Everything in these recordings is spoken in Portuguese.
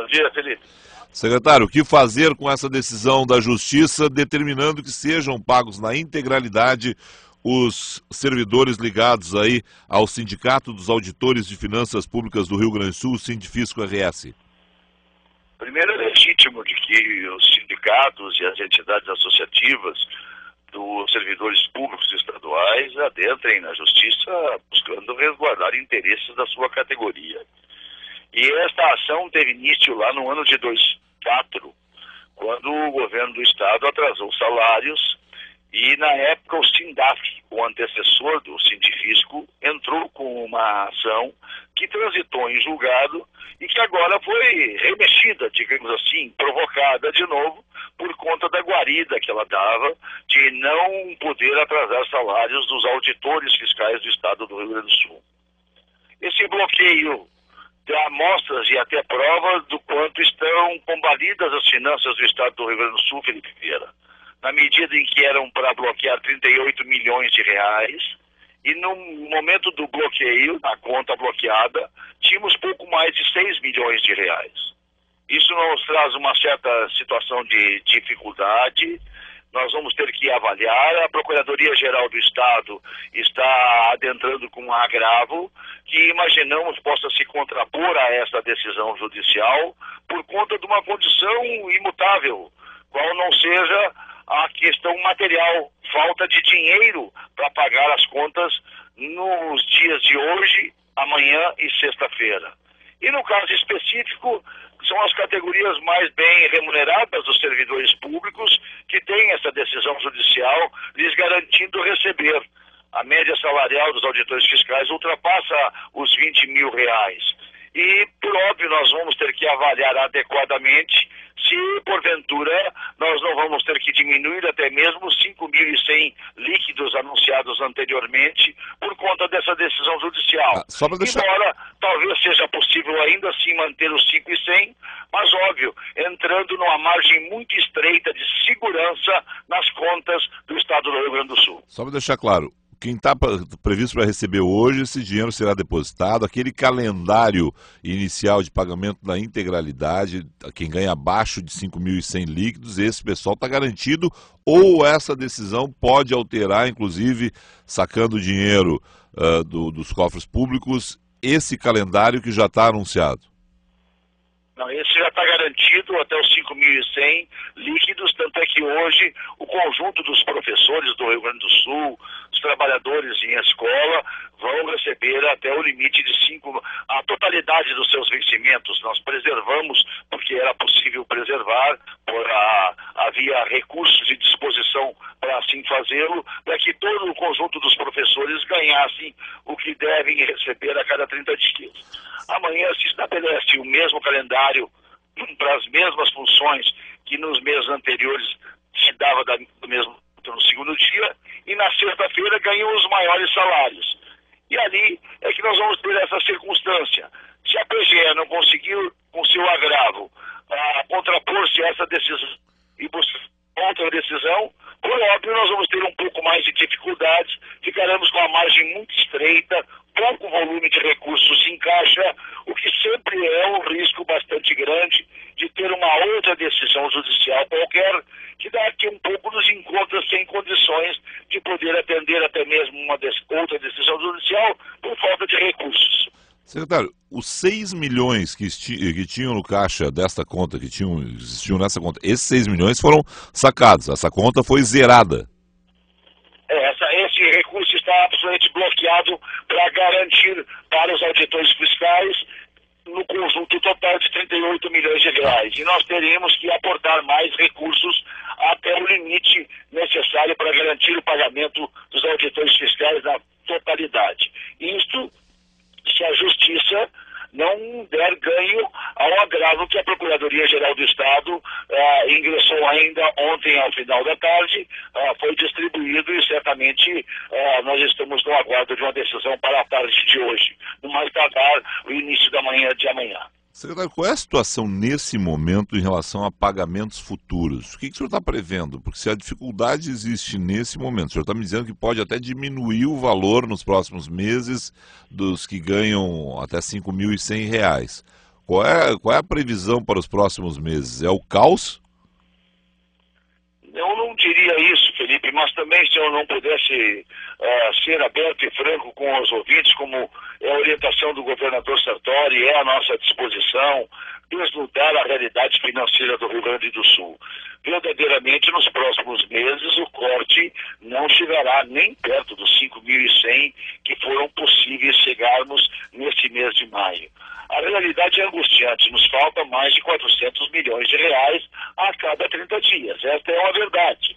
Bom dia, Felipe. Secretário, o que fazer com essa decisão da Justiça determinando que sejam pagos na integralidade os servidores ligados aí ao Sindicato dos Auditores de Finanças Públicas do Rio Grande do Sul, o Sindifisco-RS? Primeiro, é legítimo de que os sindicatos e as entidades associativas dos servidores públicos estaduais adentrem na Justiça buscando resguardar interesses da sua categoria. E esta ação teve início lá no ano de 2004, quando o governo do estado atrasou salários e, na época, o SINDAF, o antecessor do Sindifisco, entrou com uma ação que transitou em julgado e que agora foi remexida, digamos assim, provocada de novo por conta da guarida que ela dava de não poder atrasar salários dos auditores fiscais do estado do Rio Grande do Sul. Esse bloqueio dá amostras e até provas do quanto estão combalidas as finanças do estado do Rio Grande do Sul, Felipe Vieira, na medida em que eram para bloquear 38 milhões de reais, e no momento do bloqueio, a conta bloqueada, tínhamos pouco mais de 6 milhões de reais. Isso nos traz uma certa situação de dificuldade. Nós vamos ter que avaliar. A Procuradoria-Geral do Estado está adentrando com um agravo que imaginamos possa se contrapor a essa decisão judicial por conta de uma condição imutável, qual não seja a questão material, falta de dinheiro para pagar as contas nos dias de hoje, amanhã e sexta-feira. E no caso específico, são as categorias mais bem remuneradas dos servidores públicos que têm essa decisão judicial lhes garantindo receber. A média salarial dos auditores fiscais ultrapassa os 20 mil reais. E, por óbvio, nós vamos ter que avaliar adequadamente se, porventura, nós não vamos ter que diminuir até mesmo os 5.100 líquidos anunciados anteriormente por conta dessa decisão judicial. Embora talvez seja possível ainda assim manter os 5.100, mas, óbvio, entrando numa margem muito estreita de segurança nas contas do estado do Rio Grande do Sul. Só para deixar claro, quem está previsto para receber hoje, esse dinheiro será depositado, aquele calendário inicial de pagamento da integralidade, quem ganha abaixo de 5.100 líquidos, esse pessoal está garantido, ou essa decisão pode alterar, inclusive, sacando dinheiro dos cofres públicos, esse calendário que já está anunciado? Não, esse já está garantido até os 5.100 líquidos, tanto é que hoje o conjunto dos professores do Rio Grande do Sul, os trabalhadores em escola, vão receber até o limite de a totalidade dos seus vencimentos. Nós preservamos, porque era possível preservar, havia recursos e disposição para assim fazê-lo, para que todo o conjunto dos professores ganhassem o que devem receber a cada 30 dias. Amanhã se estabelece o mesmo calendário para as mesmas funções que nos meses anteriores se dava do mesmo no segundo dia, e na sexta-feira ganham os maiores salários. E ali é que nós vamos ter essa circunstância. Se a PGE não conseguiu, com seu agravo, contrapor-se a essa decisão e buscar outra decisão, por óbvio nós vamos ter um pouco mais de dificuldades, ficaremos com a margem muito estreita, pouco volume de recursos em caixa, o que sempre é um risco bastante grande de ter uma outra decisão judicial qualquer, que daqui um pouco nos encontra sem condições de poder atender até mesmo uma outra decisão judicial por falta de recursos. Secretário, os 6 milhões que tinham no caixa desta conta, que existiam nessa conta, esses 6 milhões foram sacados, essa conta foi zerada. Esse recurso está absolutamente bloqueado para garantir para os auditores fiscais no conjunto total de 38 milhões de reais. E nós teríamos que aportar mais recursos até o limite necessário para garantir o pagamento dos auditores fiscais na totalidade. Isto se a Justiça não der ganho ao agravo que a Procuradoria-Geral do Estado ingressou ainda ontem ao final da tarde, foi distribuído e certamente nós estamos no aguardo de uma decisão para a tarde de hoje, no mais tardar o início da manhã de amanhã. Secretário, qual é a situação nesse momento em relação a pagamentos futuros? O que o senhor está prevendo? Porque se a dificuldade existe nesse momento, o senhor está me dizendo que pode até diminuir o valor nos próximos meses dos que ganham até R$ 5.100. Qual é a previsão para os próximos meses? É o caos? Eu não diria isso, Felipe, mas também se eu não pudesse ser aberto e franco com os ouvintes, como é a orientação do governador Sartori, é a nossa disposição, desnudar a realidade financeira do Rio Grande do Sul. Verdadeiramente, nos próximos meses, o corte não chegará nem perto dos 5.100 que foram possíveis chegarmos neste mês de maio. A realidade é angustiante, nos falta mais de 400 milhões de reais a cada 30 dias. Esta é uma verdade,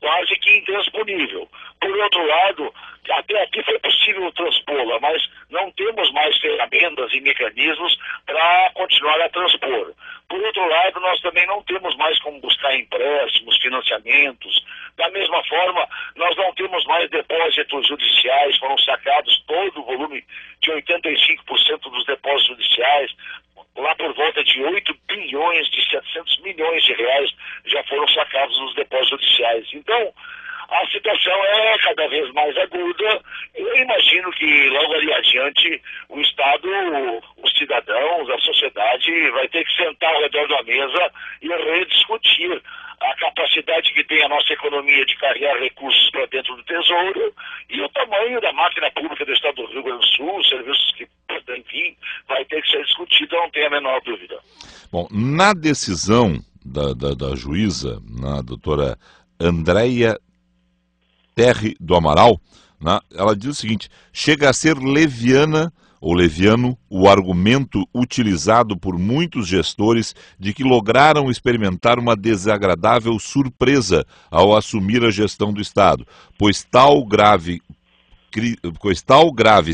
quase que intransponível. Por outro lado, até aqui foi possível transpô-la, mas não temos mais ferramentas e mecanismos para continuar a transpor. Por outro lado, nós também não temos mais como buscar empréstimos, financiamentos. Da mesma forma, nós não temos mais depósitos judiciais, foram sacados todo o volume de 85% dos depósitos judiciais, lá por volta de 8 bilhões de 700 milhões de reais já foram sacados nos depósitos judiciais. Então, a situação é cada vez mais aguda. Eu imagino que logo ali adiante o Estado, os cidadãos, a sociedade vai ter que sentar ao redor da mesa e rediscutir a capacidade que tem a nossa economia de carregar recursos para dentro do Tesouro e o tamanho da máquina pública do Estado do Rio Grande do Sul, os serviços que, enfim, vai ter que ser discutido, não tenho a menor dúvida. Bom, na decisão da juíza, na doutora Andréia Terry do Amaral, né, ela diz o seguinte: chega a ser leviano o argumento utilizado por muitos gestores de que lograram experimentar uma desagradável surpresa ao assumir a gestão do Estado, pois tal grave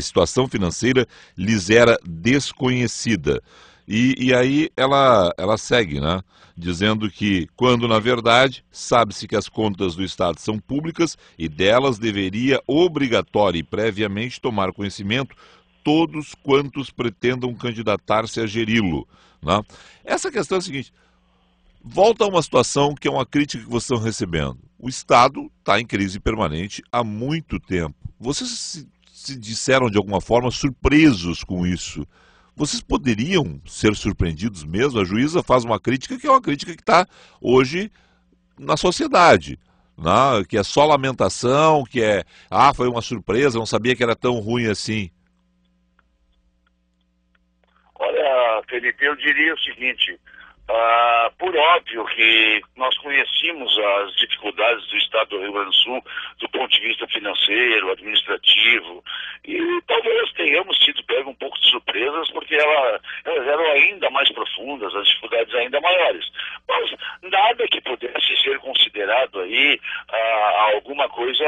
situação financeira lhes era desconhecida. E aí ela segue, né? Dizendo que, quando na verdade sabe-se que as contas do Estado são públicas e delas deveria obrigatória e previamente tomar conhecimento todos quantos pretendam candidatar-se a geri-lo, né? Essa questão é a seguinte: volta a uma situação que é uma crítica que vocês estão recebendo. O Estado está em crise permanente há muito tempo. Vocês se disseram de alguma forma surpresos com isso. Vocês poderiam ser surpreendidos mesmo? A juíza faz uma crítica que é uma crítica que está hoje na sociedade, né? Que é só lamentação, que é, foi uma surpresa, não sabia que era tão ruim assim. Olha, Felipe, eu diria o seguinte: por óbvio que nós conhecíamos as dificuldades do Estado do Rio Grande do Sul do ponto de vista financeiro, administrativo, e talvez tenhamos sido pego um pouco de surpresas porque elas eram ainda mais profundas, as dificuldades ainda maiores. Mas nada que pudesse ser considerado aí alguma coisa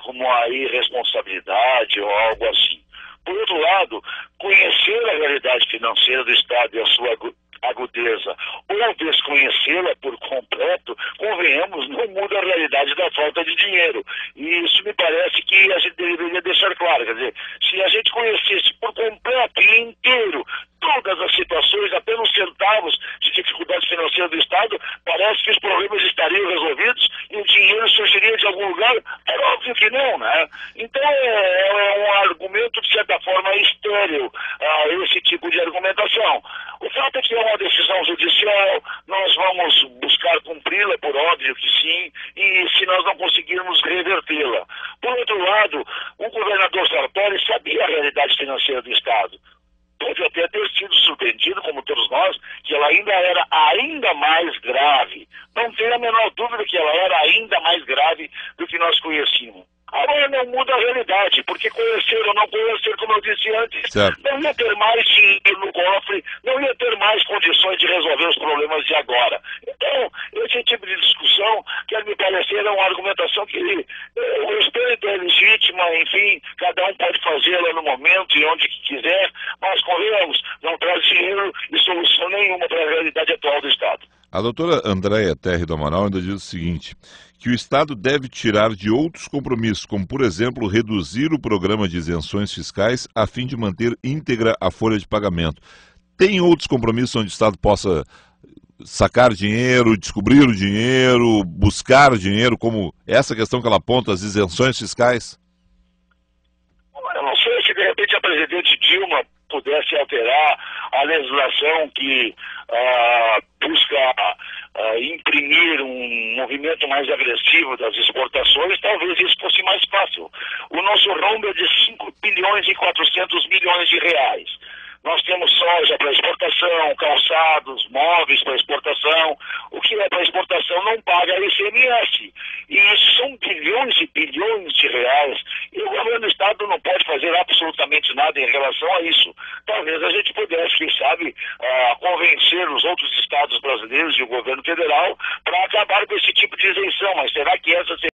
como a irresponsabilidade ou algo assim. Por outro lado, conhecer a realidade financeira do Estado e a sua agudeza ou desconhecê-la por completo, convenhamos, não muda a realidade da falta de dinheiro. E isso me parece que a gente deveria deixar claro. Quer dizer, se a gente conhecesse por completo e inteiro todas as situações, apenas centavos de dificuldade financeira do Estado, parece que os problemas estariam resolvidos e o dinheiro surgiria de algum lugar. É óbvio que não, né? Então é um argumento, de certa forma, estéril esse tipo de argumentação. O fato é que é uma decisão judicial, nós vamos buscar cumpri-la, por óbvio que sim, e se nós não conseguirmos revertê-la. Por outro lado, o governador Sartori sabia a realidade financeira do Estado. Pode até ter sido surpreendido, como todos nós, que ela ainda era ainda mais grave. Não tenho a menor dúvida que ela era ainda mais grave do que nós conhecíamos. Agora não muda a realidade, porque conhecer ou não conhecer, como eu disse antes, certo, não ia ter mais dinheiro no cofre, não ia ter mais condições de resolver os problemas de agora. Então, esse tipo de discussão, quer me parecer, é uma argumentação que eu respeito, é legítima, enfim, cada um pode fazê-la no momento e onde quiser, mas convenhamos, não traz dinheiro e solução nenhuma para a realidade atual do Estado. A doutora Andréia Terry do Amaral ainda diz o seguinte: que o Estado deve tirar de outros compromissos, como, por exemplo, reduzir o programa de isenções fiscais a fim de manter íntegra a folha de pagamento. Tem outros compromissos onde o Estado possa sacar dinheiro, descobrir o dinheiro, buscar o dinheiro, como essa questão que ela aponta, as isenções fiscais? Eu não sei se de repente presidente Dilma pudesse alterar a legislação que busca imprimir um movimento mais agressivo das exportações, talvez isso fosse mais fácil. O nosso rombo é de 5 bilhões e 400 milhões de reais. Nós temos soja para exportação, calçados, móveis para exportação. O que é para exportação não paga ICMS. E isso são bilhões e bilhões de reais. E o governo do Estado não pode fazer absolutamente nada em relação a isso. Talvez a gente pudesse, quem sabe, convencer os outros estados brasileiros e o governo federal para acabar com esse tipo de isenção. Mas será que essa seria